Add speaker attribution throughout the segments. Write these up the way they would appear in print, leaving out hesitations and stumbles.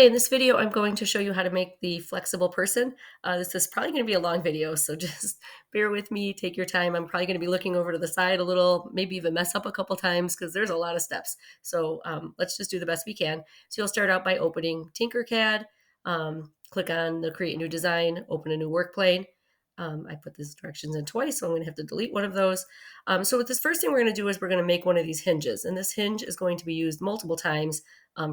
Speaker 1: Okay, in this video, I'm going to show you how to make the flexible person. This is probably going to be a long video, so just bear with me, take your time. I'm probably going to be looking over to the side a little, maybe even mess up a couple times because there's a lot of steps. So let's just do the best we can. So you'll start out by opening Tinkercad, click on the Create New Design, open a new work plane. I put these directions in twice, so I'm going to have to delete one of those. So with this first thing we're going to do is we're going to make one of these hinges, and this hinge is going to be used multiple times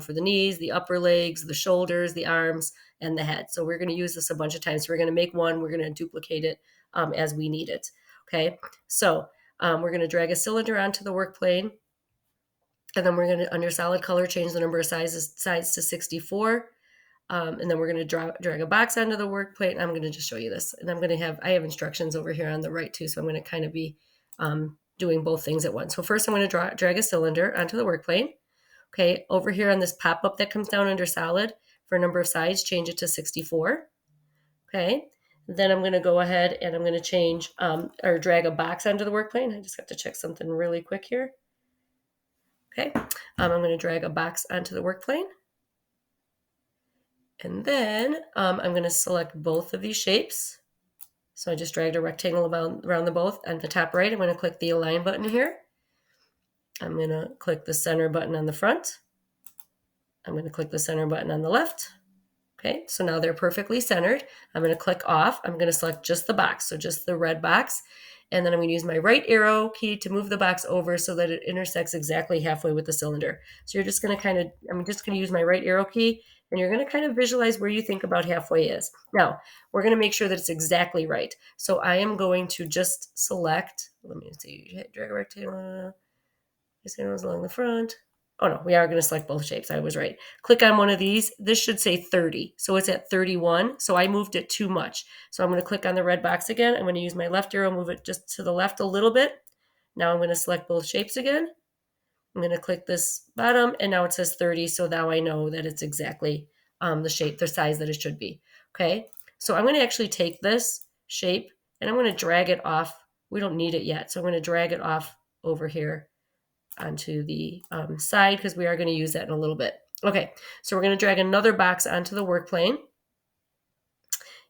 Speaker 1: for the knees, the upper legs, the shoulders, the arms, and the head. So we're going to use this a bunch of times. So we're going to make one, we're going to duplicate it as we need it. Okay, so we're going to drag a cylinder onto the work plane, and then we're going to, under solid color, change the number of sides to 64. And then we're going to drag a box onto the work plate. I'm going to just show you this. And I have instructions over here on the right too. So I'm going to kind of be doing both things at once. So first I'm going to drag a cylinder onto the work plane. Okay, over here on this pop-up that comes down under solid for a number of sides, change it to 64. Okay, then I'm going to go ahead and I'm going to change or drag a box onto the work plane. I just have to check something really quick here. Okay, I'm going to drag a box onto the work plane. And then I'm going to select both of these shapes. So I just dragged a rectangle around the both. On the top right, I'm going to click the Align button here. I'm going to click the center button on the front. I'm going to click the center button on the left. Okay, so now they're perfectly centered. I'm going to click off. I'm going to select just the box, so just the red box. And then I'm going to use my right arrow key to move the box over so that it intersects exactly halfway with the cylinder. So you're just going to I'm just going to use my right arrow key, and you're going to kind of visualize where you think about halfway is. Now, we're going to make sure that it's exactly right. So I am going to just select, let me see, drag a rectangle, along the front. Oh no, we are going to select both shapes. I was right. Click on one of these. This should say 30. So it's at 31. So I moved it too much. So I'm going to click on the red box again. I'm going to use my left arrow, move it just to the left a little bit. Now I'm going to select both shapes again. I'm going to click this bottom, and now it says 30. So now I know that it's exactly the shape, the size that it should be. Okay. So I'm going to actually take this shape and I'm going to drag it off. We don't need it yet. So I'm going to drag it off over here onto the side because we are going to use that in a little bit. Okay, so we're going to drag another box onto the work plane.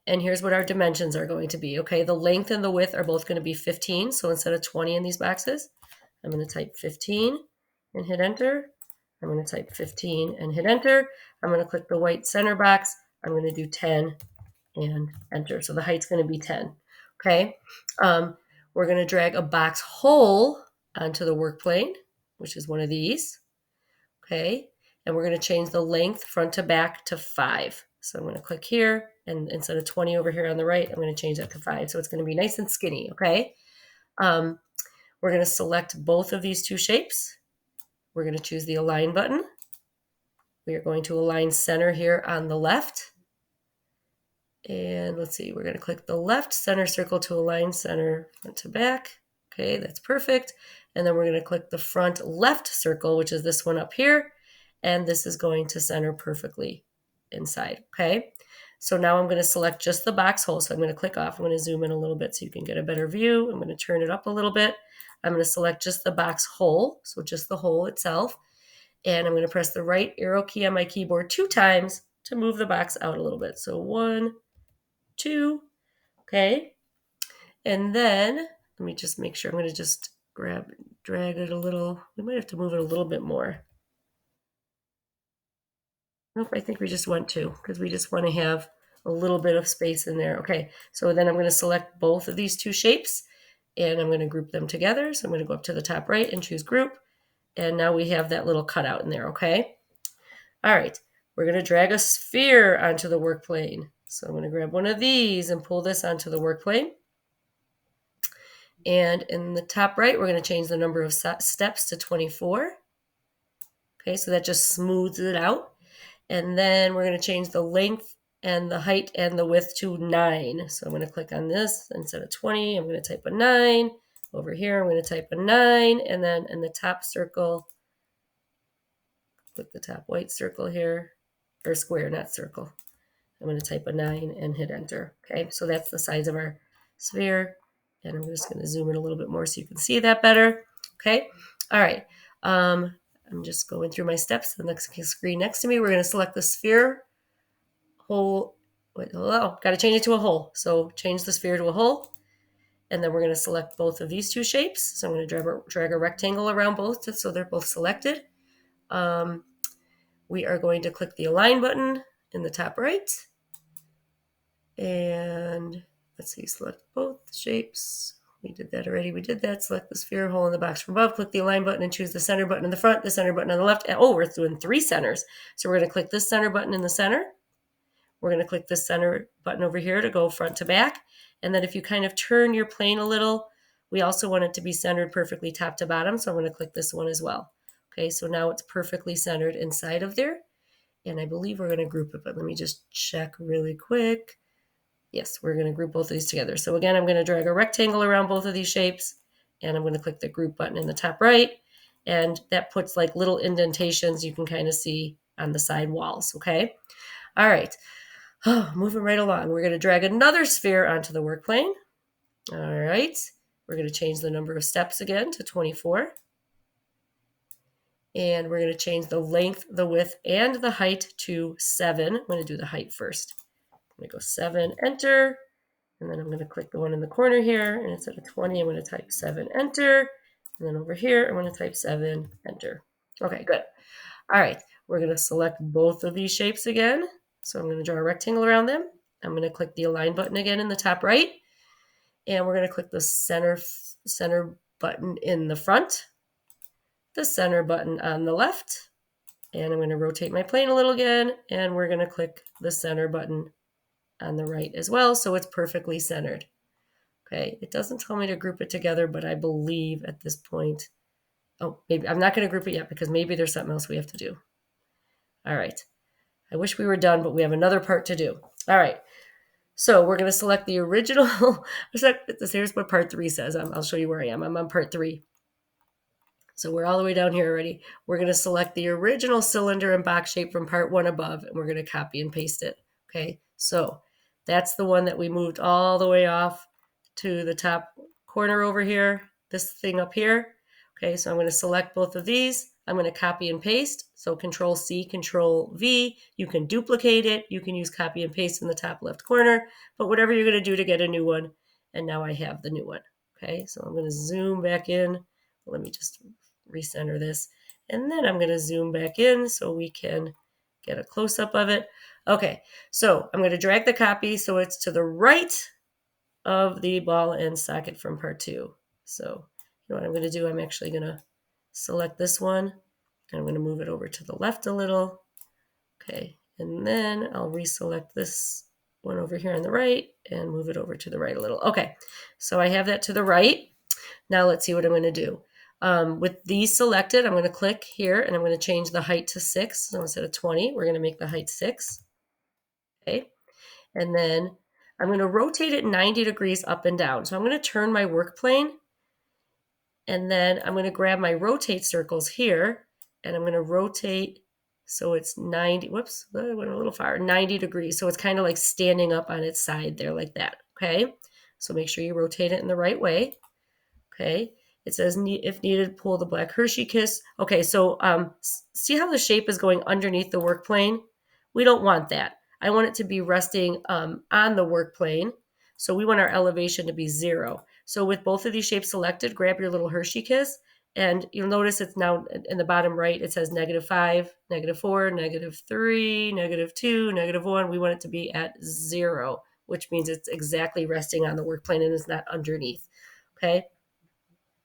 Speaker 1: And here's what our dimensions are going to be. Okay, the length and the width are both going to be 15. So instead of 20 in these boxes, I'm going to type 15 and hit enter. I'm going to type 15 and hit enter. I'm going to click the white center box. I'm going to do 10 and enter. So the height's going to be 10. Okay, we're going to drag a box hole onto the work plane, which is one of these. Okay, and we're going to change the length front to back to 5. So I'm going to click here, and instead of 20 over here on the right, I'm going to change that to 5. So it's going to be nice and skinny. Okay, we're going to select both of these two shapes. We're going to choose the Align button. We are going to align center here on the left. And let's see, we're going to click the left center circle to align center front to back. Okay, that's perfect. And then we're going to click the front left circle, which is this one up here. And this is going to center perfectly inside. Okay, so now I'm going to select just the box hole. So I'm going to click off. I'm going to zoom in a little bit so you can get a better view. I'm going to turn it up a little bit. I'm going to select just the box hole, so just the hole itself. And I'm going to press the right arrow key on my keyboard 2 times to move the box out a little bit. So 1, 2, okay. And then let me just make sure. I'm going to just drag it a little. We might have to move it a little bit more. Nope, I think we just want to because we just want to have a little bit of space in there. Okay, so then I'm going to select both of these two shapes and I'm going to group them together. So I'm going to go up to the top right and choose group. And now we have that little cutout in there, okay? All right, we're going to drag a sphere onto the work plane. So I'm going to grab one of these and pull this onto the work plane. And in the top right, we're going to change the number of steps to 24. Okay, so that just smooths it out. And then we're going to change the length and the height and the width to 9. So I'm going to click on this. Instead of 20, I'm going to type a 9. Over here, I'm going to type a 9. And then in the top circle, click the top white circle here, or square, not circle. I'm going to type a 9 and hit enter. Okay, so that's the size of our sphere. And I'm just going to zoom in a little bit more so you can see that better. Okay, all right. I'm just going through my steps. The next screen next to me, we're going to select the sphere hole. Wait, oh, got to change it to a hole. So change the sphere to a hole. And then we're going to select both of these two shapes. So I'm going to drag a rectangle around both so they're both selected. We are going to click the Align button in the top right. And let's see, select both shapes. We did that already. We did that. Select the sphere, hole in the box from above. Click the Align button and choose the center button in the front, the center button on the left. Oh, we're doing 3 centers. So we're going to click this center button in the center. We're going to click this center button over here to go front to back. And then if you kind of turn your plane a little, we also want it to be centered perfectly top to bottom. So I'm going to click this one as well. Okay, so now it's perfectly centered inside of there. And I believe we're going to group it, but let me just check really quick. Yes, we're going to group both of these together. So again, I'm going to drag a rectangle around both of these shapes, and I'm going to click the group button in the top right. And that puts like little indentations you can kind of see on the side walls, okay? All right, moving right along. We're going to drag another sphere onto the work plane. All right, we're going to change the number of steps again to 24. And we're going to change the length, the width, and the height to 7. I'm going to do the height first. I'm going to go 7, enter. And then I'm going to click the one in the corner here. And instead of 20, I'm going to type 7, enter. And then over here, I'm going to type 7, enter. Okay, good. All right, we're going to select both of these shapes again. So I'm going to draw a rectangle around them. I'm going to click the Align button again in the top right. And we're going to click the center button in the front, the center button on the left. And I'm going to rotate my plane a little again. And we're going to click the center button on the right as well, so it's perfectly centered. Okay, it doesn't tell me to group it together, but I believe at this point, oh, maybe I'm not going to group it yet because maybe there's something else we have to do. All right, I wish we were done, but we have another part to do. All right, so we're going to select the original. Here's what part 3 says. I'll show you where I am. I'm on part 3. So we're all the way down here already. We're going to select the original cylinder and box shape from part 1 above, and we're going to copy and paste it. Okay, so that's the one that we moved all the way off to the top corner over here, this thing up here. Okay, so I'm going to select both of these. I'm going to copy and paste. So Control C, Control V. You can duplicate it. You can use copy and paste in the top left corner, but whatever you're going to do to get a new one. And now I have the new one. Okay, so I'm going to zoom back in. Let me just recenter this. And then I'm going to zoom back in so we can get a close-up of it. Okay, so I'm going to drag the copy so it's to the right of the ball and socket from part 2. So you know what I'm going to do? I'm actually going to select this one, and I'm going to move it over to the left a little. Okay, and then I'll reselect this one over here on the right and move it over to the right a little. Okay, so I have that to the right. Now let's see what I'm going to do. With these selected, I'm going to click here and I'm going to change the height to 6. So instead of 20, we're going to make the height 6. Okay. And then I'm going to rotate it 90 degrees up and down. So I'm going to turn my work plane and then I'm going to grab my rotate circles here and I'm going to rotate so it's 90, whoops, I went a little far, 90 degrees. So it's kind of like standing up on its side there like that. Okay. So make sure you rotate it in the right way. Okay. It says, if needed, pull the black Hershey kiss. Okay, so see how the shape is going underneath the work plane? We don't want that. I want it to be resting on the work plane. So we want our elevation to be 0. So with both of these shapes selected, grab your little Hershey kiss. And you'll notice it's now in the bottom right, it says -5, -4, -3, -2, -1. We want it to be at 0, which means it's exactly resting on the work plane and it's not underneath. Okay.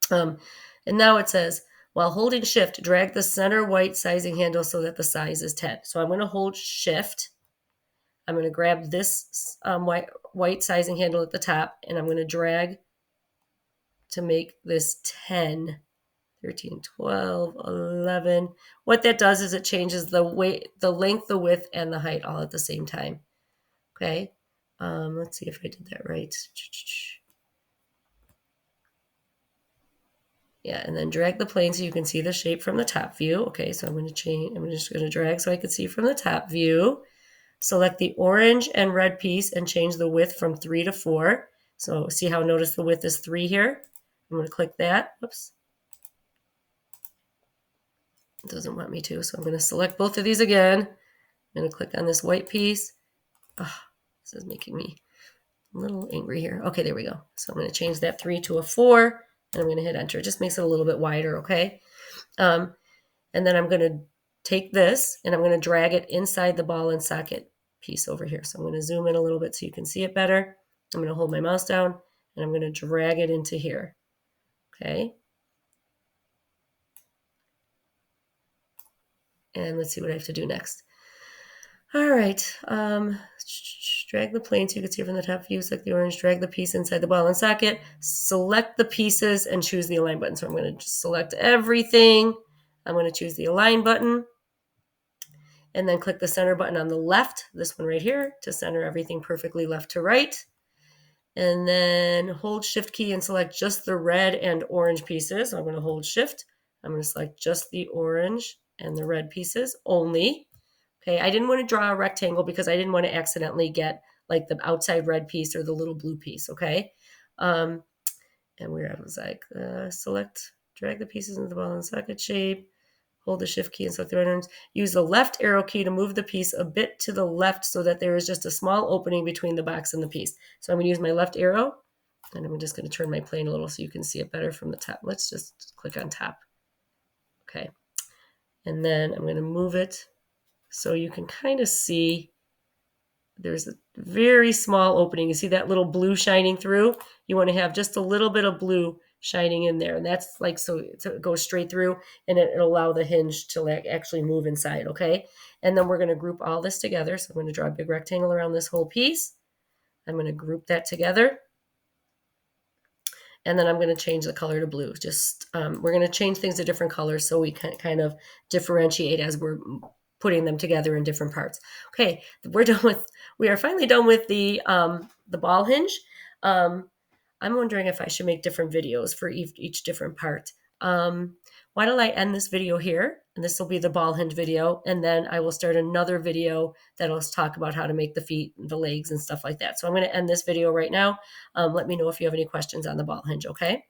Speaker 1: And now it says, while holding shift, drag the center white sizing handle so that the size is 10. So I'm going to hold shift. I'm going to grab this white sizing handle at the top, and I'm going to drag to make this 10, 13, 12, 11. What that does is it changes the weight, the length, the width, and the height all at the same time. Okay. Let's see if I did that right. Yeah, and then drag the plane so you can see the shape from the top view. Okay, so I'm just going to drag so I can see from the top view. Select the orange and red piece and change the width from 3 to 4. So see how notice the width is 3 here? I'm going to click that. Oops. It doesn't want me to, so I'm going to select both of these again. I'm going to click on this white piece Oh, this is making me a little angry here. Okay, there we go. So I'm going to change that 3 to a 4, and I'm going to hit enter. It just makes it a little bit wider, okay? And then I'm going to take this, and I'm going to drag it inside the ball and socket piece over here. So I'm going to zoom in a little bit so you can see it better. I'm going to hold my mouse down, and I'm going to drag it into here, okay? And let's see what I have to do next. All right, drag the plane so you can see from the top view, select the orange, drag the piece inside the ball and socket, select the pieces, and choose the align button. So I'm going to just select everything. I'm going to choose the align button, and then click the center button on the left, this one right here, to center everything perfectly left to right. And then hold shift key and select just the red and orange pieces. So I'm going to hold shift. I'm going to select just the orange and the red pieces only. Okay, I didn't want to draw a rectangle because I didn't want to accidentally get like the outside red piece or the little blue piece, okay? And where I was like, select, drag the pieces into the ball and socket shape, hold the shift key and select the red ones. Use the left arrow key to move the piece a bit to the left so that there is just a small opening between the box and the piece. So I'm going to use my left arrow, and I'm just going to turn my plane a little so you can see it better from the top. Let's just click on top. Okay. And then I'm going to move it so you can kind of see there's a very small opening. You see that little blue shining through? You want to have just a little bit of blue shining in there. And that's like, so it goes straight through, and it'll allow the hinge to actually move inside, okay? And then we're going to group all this together. So I'm going to draw a big rectangle around this whole piece. I'm going to group that together. And then I'm going to change the color to blue. Just we're going to change things to different colors so we can kind of differentiate as we're putting them together in different parts. Okay, we are finally done with the ball hinge. I'm wondering if I should make different videos for each different part. Why don't I end this video here? And this will be the ball hinge video. And then I will start another video that'll talk about how to make the feet, the legs, and stuff like that. So I'm going to end this video right now. Let me know if you have any questions on the ball hinge, okay?